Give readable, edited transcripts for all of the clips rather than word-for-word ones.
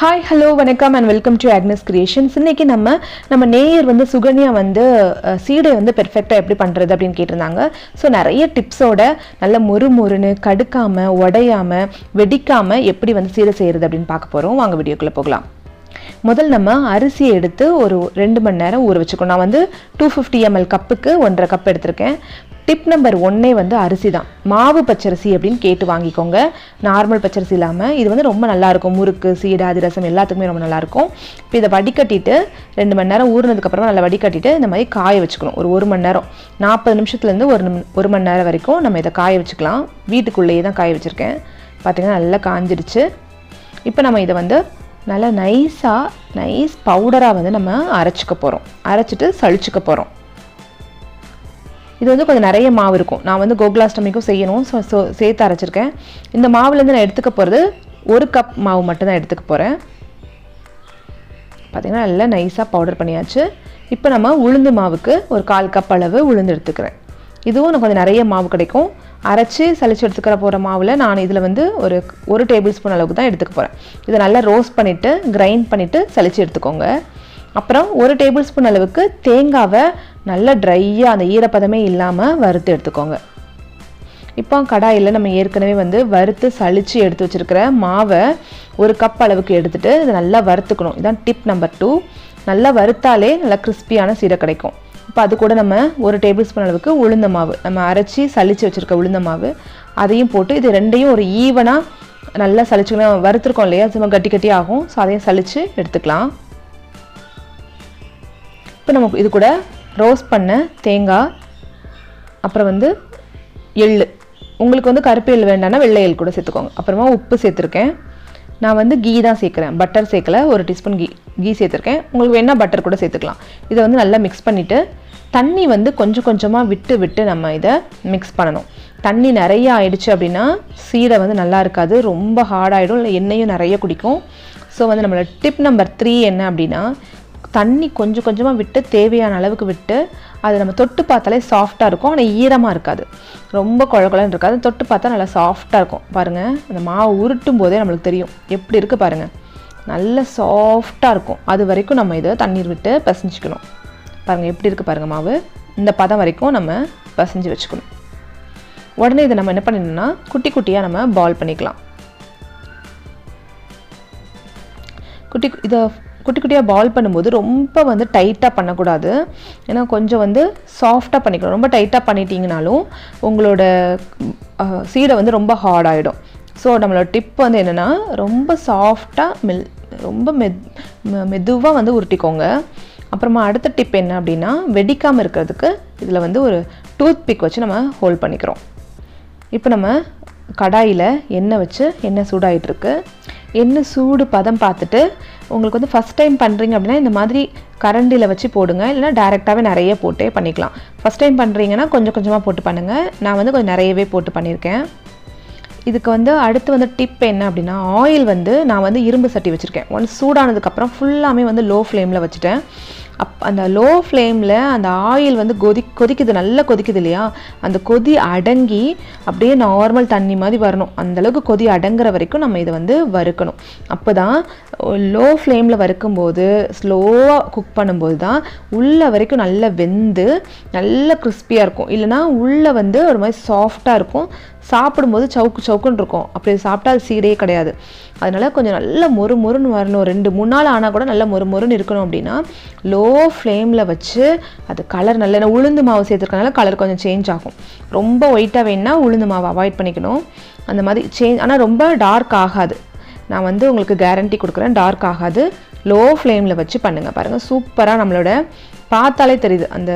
Hi, hello, vanakkam and welcome to Agnes Creations. இன்னைக்கு நம்ம நேயர் வந்து சுகன்யா வந்து சீடை வந்து பெர்ஃபெக்ட்டா எப்படி பண்றது அப்படினு கேட்டிருந்தாங்க. சோ நிறைய டிப்ஸோட நல்ல மொறுமொறுன்னு கடுக்காம உடையாம வெடிக்காம எப்படி வந்து சீடை செய்யறது அப்படினு பார்க்க போறோம். வாங்க வீடியோக்குள்ள போகலாம். முதல்ல நம்ம அரிசியை எடுத்து ஒரு 2 மணி நேரம் ஊற வச்சுக்கணும். நான் வந்து 250 ml கப்புக்கு 1.5 கப் எடுத்துர்க்கேன். டிப் நம்பர் 1 வந்து அரிசி தான். மாவு பச்சரிசி அப்படினு கேட்டு வாங்கிக்கோங்க. நார்மல் பச்சரிசி இல்லாம இது வந்து ரொம்ப நல்லா இருக்கும். முறுக்கு, சீடை, அதிரசம் எல்லாத்துக்குமே ரொம்ப நல்லா இருக்கும். இப்போ இத வடிகட்டிட்டு 2 மணி நேரம் ஊறினதுக்கு அப்புறம் நல்லா வடிகட்டிட்டு இந்த மாதிரி காய வச்சுக்கணும். ஒரு 1 மணி நேரம் 40 நிமிஷத்துல இருந்து 1 மணி நேரம் வரைக்கும் நம்ம இத காய வச்சுக்கலாம். வீட்டுக்குள்ளேயே தான் காய வச்சிருக்கேன். பாத்தீங்கன்னா நல்லா காஞ்சிடுச்சு. இப்போ நம்ம இத வந்து நல்லா நைஸ் பவுடரா வந்து நம்ம அரைச்சுக்க போறோம். அரைச்சிட்டு சலிச்சுக்க போறோம். இது வந்து கொஞ்சம் நிறைய மாவு இருக்கும். நான் வந்து கோகுலாஷ்டமிக்கும் செய்யணும். சேர்த்து அரைச்சிருக்கேன். இந்த மாவுல இருந்து நான் எடுத்துக்க போறது 1 கப் மாவு மட்டும் தான் எடுத்துக்க போறேன். பாத்தீங்கன்னா நல்லா நைஸா பவுடர் பண்ணியாச்சு. இப்போ நம்ம உளுந்து மாவுக்கு ஒரு 1/4 கப் அளவு உளுந்து எடுத்துக்கிறேன். இதுவும் கொஞ்சம் நிறைய மாவு கிடைக்கும். அரைச்சு சலிச்சு எடுத்துக்கிற போற மாவுல நான் இதுல வந்து ஒரு டேபிள் ஸ்பூன் அளவுக்கு தான் எடுத்துக்க போறேன். இத நல்லா ரோஸ்ட் பண்ணிட்டு கிரைண்ட் பண்ணிட்டு சலிச்சு எடுத்துக்கோங்க. அப்புறம் 1 டேபிள் ஸ்பூன் அளவுக்கு தேங்காவை நல்லா ட்ரையா அந்த ஈரப்பதமே இல்லாம வறுத்து எடுத்துக்கோங்க. இப்போ கடாயில நம்ம ஏற்கனவே வந்து வறுத்து சலிச்சு எடுத்து வச்சிருக்கிற மாவை 1 கப் அளவுக்கு எடுத்துட்டு இத நல்லா வறுத்துக்கணும். இதான் டிப் நம்பர் 2. நல்லா வறுத்தாலே நல்லா கிறிஸ்பியான சீடை கிடைக்கும். இப்போ அது கூட நம்ம 1 டேபிள் ஸ்பூன் அளவுக்கு உளுந்த மாவு நம்ம அரைச்சி சலிச்சு வச்சிருக்க உளுந்த மாவு அதையும் போட்டு இது ரெண்டையும் ஒரு ஈவனா நல்லா சலிச்சுக்கலாம். வறுத்துருக்கோம் இல்லையா, சும்மா கட்டி ஆகும். ஸோ அதையும் சலிச்சு எடுத்துக்கலாம். இப்போ நமக்கு இது கூட ரோஸ்ட் பண்ண தேங்காய், அப்புறம் வந்து எள்ளு, உங்களுக்கு வந்து கருப்பு எள்ளு வேண்டாம்னா வெள்ளை எள் கூட சேர்த்துக்கோங்க. அப்புறமா உப்பு சேர்த்துருக்கேன். நான் வந்து கீ தான் சேர்க்குறேன், பட்டர் சேர்க்கல. 1 டீஸ்பூன் கீ சேர்த்துருக்கேன். உங்களுக்கு வேணா பட்டர் கூட சேர்த்துக்கலாம். இதை வந்து நல்லா மிக்ஸ் பண்ணிவிட்டு தண்ணி வந்து கொஞ்சம் கொஞ்சமாக விட்டு நம்ம இதை மிக்ஸ் பண்ணணும். தண்ணி நிறைய ஆயிடுச்சு அப்படின்னா சீடை வந்து நல்லா இருக்காது, ரொம்ப ஹார்டாகிடும், இல்லை எண்ணெயும் நிறைய குடிக்கும். ஸோ வந்து நம்மளோட டிப் நம்பர் 3 என்ன அப்படின்னா, தண்ணி கொஞ்சம் கொஞ்சமாக விட்டு தேவையான அளவுக்கு விட்டு அதை நம்ம தொட்டு பார்த்தாலே சாஃப்டாக இருக்கும். ஆனால் ஈரமாக இருக்காது, ரொம்ப குழகுலன்னு இருக்காது. தொட்டு பார்த்தா நல்லா சாஃப்டாக இருக்கும். பாருங்கள், அந்த மாவு உருட்டும் போதே நம்மளுக்கு தெரியும் எப்படி இருக்குது பாருங்கள். நல்ல சாஃப்டாக இருக்கும். அது வரைக்கும் நம்ம இதை தண்ணீர் விட்டு பிசைஞ்சிக்கணும். பாருங்கள் எப்படி இருக்குது பாருங்கள் மாவு. இந்த பதம் வரைக்கும் நம்ம பிசைஞ்சு வச்சுக்கணும். உடனே இதை நம்ம என்ன பண்ணிடணும்னா குட்டி குட்டியாக நம்ம பால் பண்ணிக்கலாம். இதை குட்டி குட்டியாக பால் பண்ணும்போது ரொம்ப வந்து டைட்டாக பண்ணக்கூடாது. ஏன்னா கொஞ்சம் வந்து சாஃப்டாக பண்ணிக்கணும். ரொம்ப டைட்டாக பண்ணிட்டீங்கனாலும் உங்களோட சீடை வந்து ரொம்ப ஹார்ட் ஆகிடும். ஸோ நம்மளோட டிப் வந்து என்னென்னா ரொம்ப சாஃப்டாக ரொம்ப மெதுவாக வந்து உருட்டிக்கோங்க. அப்புறமா அடுத்த டிப் என்ன அப்படின்னா, வெடிக்காமல் இருக்கிறதுக்கு இதில் வந்து ஒரு டூத் பிக் வச்சு நம்ம ஹோல்ட் பண்ணிக்கிறோம். இப்போ நம்ம கடாயில் எண்ணெய் சூடாகிட்டுருக்கு. எண்ணெய் சூடு பதம் பார்த்துட்டு உங்களுக்கு வந்து ஃபஸ்ட் டைம் பண்ணுறீங்க அப்படின்னா இந்த மாதிரி கரண்டியில் வச்சு போடுங்க, இல்லைனா டேரெக்டாகவே நிறைய போட்டே பண்ணிக்கலாம். ஃபஸ்ட் டைம் பண்ணுறீங்கன்னா கொஞ்சம் கொஞ்சமாக போட்டு பண்ணுங்கள். நான் வந்து கொஞ்சம் நிறையவே போட்டு பண்ணியிருக்கேன். இதுக்கு வந்து அடுத்து வந்து டிப் என்ன அப்படின்னா, ஆயில் வந்து நான் வந்து இரும்பு சட்டி வச்சுருக்கேன். ஒன்ஸ் சூடானதுக்கப்புறம் ஃபுல்லாமே வந்து லோ ஃப்ளேமில் வச்சுட்டேன். அந்த லோ ஃப்ளேமில் அந்த ஆயில் வந்து கொதிக்குது, நல்லா கொதிக்குது இல்லையா, அந்த கொதி அடங்கி அப்படியே நார்மல் தண்ணி மாதிரி வரணும். அந்தளவுக்கு கொதி அடங்குற வரைக்கும் நம்ம இதை வந்து வறுக்கணும். அப்போ தான் லோ ஃப்ளேமில் வறுக்கும்போது, ஸ்லோவாக குக் பண்ணும்போது தான் உள்ள வரைக்கும் நல்லா வெந்து நல்ல கிறிஸ்பியாக இருக்கும். இல்லைனா உள்ளே வந்து ஒரு மாதிரி சாஃப்டாக இருக்கும். சாப்பிடும்போது சவுக்குன்னு இருக்கும். அப்படி சாப்பிட்டா அது சீடையே கிடையாது. அதனால் கொஞ்சம் நல்ல மொறுன்னு வரணும். 2-3 நாள் ஆனால் கூட நல்ல மொறுன்னு இருக்கணும். அப்படின்னா லோ ஃப்ளேமில் வச்சு அது கலர் நல்ல உளுந்து மாவு சேர்த்துருக்கனால கலர் கொஞ்சம் சேஞ்ச் ஆகும். ரொம்ப ஒயிட்டாக வேணுன்னா உளுந்து மாவு அவாய்ட் பண்ணிக்கணும். அந்த மாதிரி சேஞ்ச், ஆனால் ரொம்ப டார்க் ஆகாது. நான் வந்து உங்களுக்கு கேரண்டி கொடுக்குறேன், டார்க் ஆகாது. லோ ஃப்ளேமில் வச்சு பண்ணுங்கள். பாருங்கள், சூப்பராக நம்மளோட பார்த்தாலே தெரியுது அந்த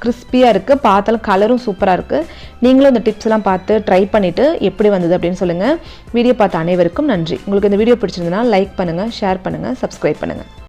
கிறிஸ்பியாக இருக்குது. பார்த்தாலும் கலரும் சூப்பராக இருக்குது. நீங்களும் இந்த டிப்ஸ்லாம் பார்த்து ட்ரை பண்ணிவிட்டு எப்படி வந்தது அப்படின்னு சொல்லுங்கள். வீடியோ பார்த்த அனைவருக்கும் நன்றி. உங்களுக்கு இந்த வீடியோ பிடிச்சிருந்ததுன்னா லைக் பண்ணுங்கள், ஷேர் பண்ணுங்கள், சப்ஸ்கிரைப் பண்ணுங்கள்.